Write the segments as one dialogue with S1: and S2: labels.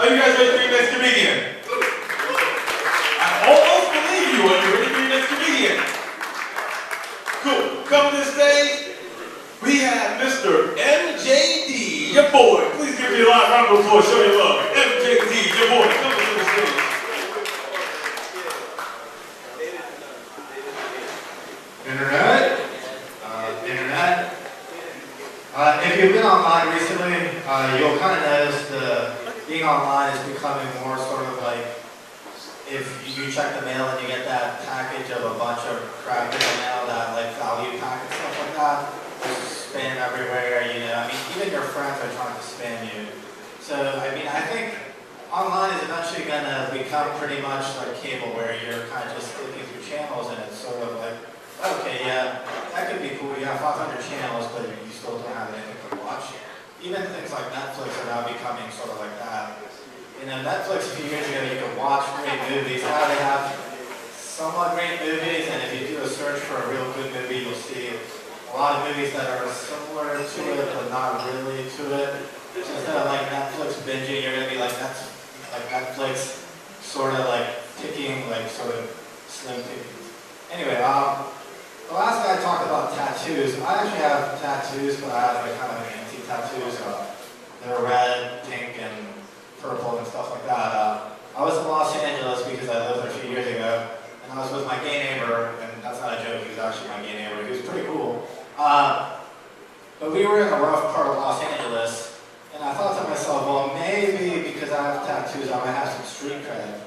S1: Are you guys ready for your next comedian? I almost believe you. Are you ready for your next comedian? Cool. Come to the stage. We have Mr. MJD, your boy. Please give me a loud round of applause. Show your love. MJD, your boy. Come to the stage.
S2: Internet. If you've been online recently, you'll kind of notice being online is becoming more sort of like if you check the mail and you get that package of a bunch of crap in the mail, that like value pack and stuff like that. There's spam everywhere, you know. I mean, even your friends are trying to spam you. So, I mean, I think online is eventually going to become pretty much like cable, where you're kind of just clicking through channels and it's sort of like, okay, yeah, that could be cool. You have 500 channels, but you still don't have anything to watch. Even things like Netflix are now becoming sort of like that. You know, Netflix a few years ago, you could watch great movies. Now they have somewhat great movies, and if you do a search for a real good movie, you'll see a lot of movies that are similar to it, but not really to it. So instead of like Netflix binging, you're going to be like, that's like Netflix sort of like ticking, like sort of slim ticking. Anyway, the last guy talked about tattoos. I actually have tattoos, but I have like kind of anti-tattoos. They're red, pink, and purple and stuff like that. I was in Los Angeles because I lived there a few years ago, and I was with my gay neighbor, and that's not a joke, he was actually my gay neighbor. He was pretty cool. But we were in a rough part of Los Angeles, and I thought to myself, well, maybe because I have tattoos, I might have some street cred.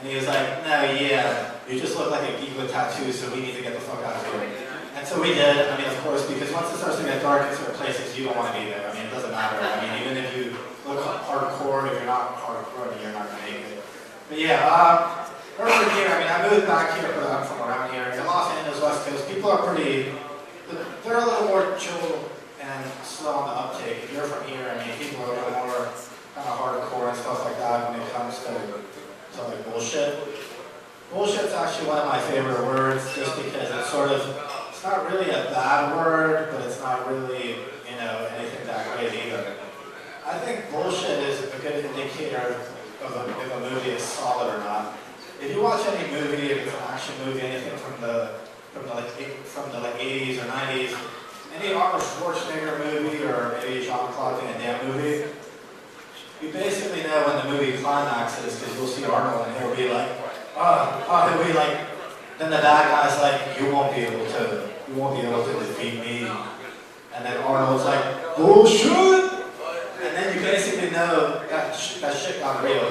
S2: And he was like, no, yeah, you just look like a geek with tattoos, so we need to get the fuck out of here. And so we did, I mean, of course, because once it starts to get dark in certain places, you don't want to be there. I mean, it doesn't matter. I mean, even if you look hardcore, if you're not hardcore, you're not going to make it. But yeah, over here, I mean, I moved back here, but I'm from around here. In Los Angeles, West Coast, people are they're a little more chill and slow on the uptake. If you're from here, I mean, people are a little more kind of hardcore and stuff like that when it comes to like bullshit. Bullshit's actually one of my favorite words, just because it's not really a bad word, but it's not really, you know, anything that great either. I think bullshit is a good indicator of if a movie is solid or not. If you watch any movie, if it's an action movie, anything from the 80s or 90s, any Arnold Schwarzenegger movie or maybe Jean-Claude Van Damme movie, you basically know when the movie climaxes, because you'll see Arnold and he'll be like, then the bad guy's like, you won't be able to defeat me. And then Arnold's like, bullshit! And then you basically know that shit got real.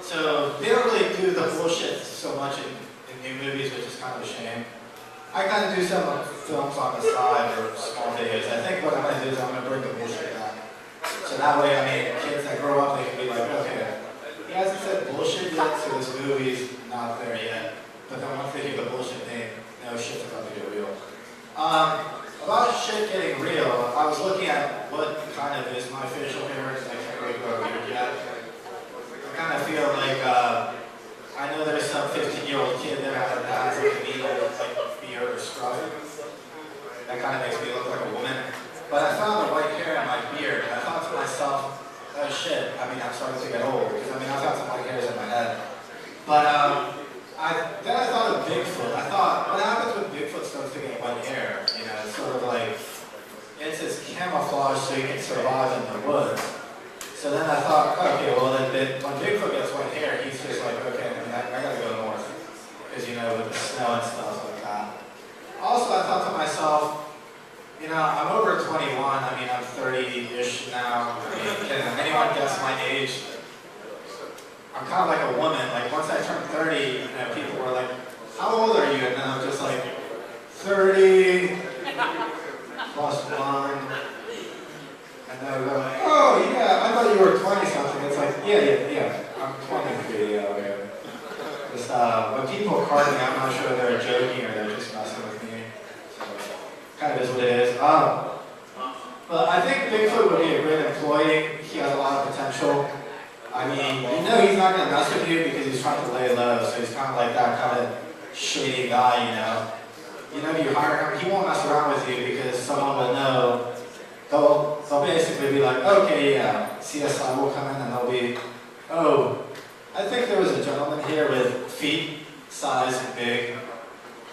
S2: So they don't really do the bullshit so much in new movies, which is kind of a shame. I kind of do some films on the side or small videos. I think what I'm going to do is I'm going to bring the bullshit back. So that way, I mean, kids that grow up, they can be like, okay, he hasn't said bullshit yet, so this movie's not there yet. But then once they hear the bullshit name, no, shit's about to get real. About shit getting real, I was looking at what kind of is my facial hair, because I can't really grow a beard yet. I kind of feel like, I know there's some 15-year-old kid that has like a needle with like beard or scruff. That kind of makes me look like a woman. But I found the white hair in my beard, and I thought to myself, oh shit, I mean, I'm starting to get old, because I mean, I've got some white hairs in my head. But then I thought of Bigfoot. I thought, what happens when Bigfoot starts to get white hair? You know, it's sort of like, it's his camouflage so he can survive in the woods. So then I thought, okay, well then when Bigfoot gets white hair, he's just like, okay, I gotta go north. Because, you know, with the snow and stuff like that. Also, I thought to myself, you know, I'm over 21, I mean, I'm 30-ish now. I mean, can anyone guess my age? I'm kind of like a woman. Like, once I turned 30, you know, people were like, how old are you? And then I'm just like, 30 plus 1. And then I go, oh, yeah, I thought you were 20-something. It's like, yeah, I'm 23, yeah, okay. Just, when people card me, I'm not sure they're joking or they're just messing with me. Kind of is what it is. But I think Bigfoot would be a great employee. He has a lot of potential. I mean, you know he's not going to mess with you because he's trying to lay low, so he's kind of like that kind of shady guy, you know. You know, if you hire him, he won't mess around with you because someone will know. They'll basically be like, okay, yeah, CSI will come in and they'll be Oh, I think there was a gentleman here with feet, size, and big.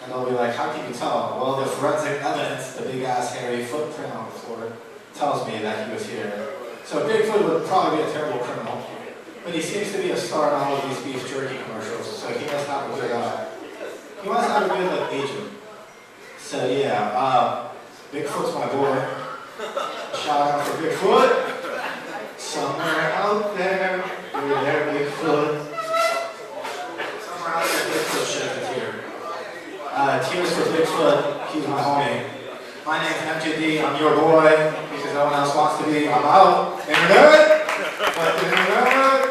S2: And they'll be like, how can you tell? Well, the forensic evidence, the big ass hairy footprint on the floor, tells me that he was here. So Bigfoot would probably be a terrible criminal. But he seems to be a star in all of these beef jerky commercials, so he must have a good he must have a good agent. So yeah, Bigfoot's my boy. Shout out for Bigfoot. Somewhere out there, you're there, Bigfoot. Somewhere out there, Bigfoot shit is here. Tears for Bigfoot, he's my homie. My name's MJD, I'm your boy, because no one else wants to be. I'm out. Internet! Internet!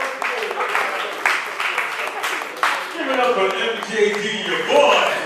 S1: Give it up for MJD, your boy.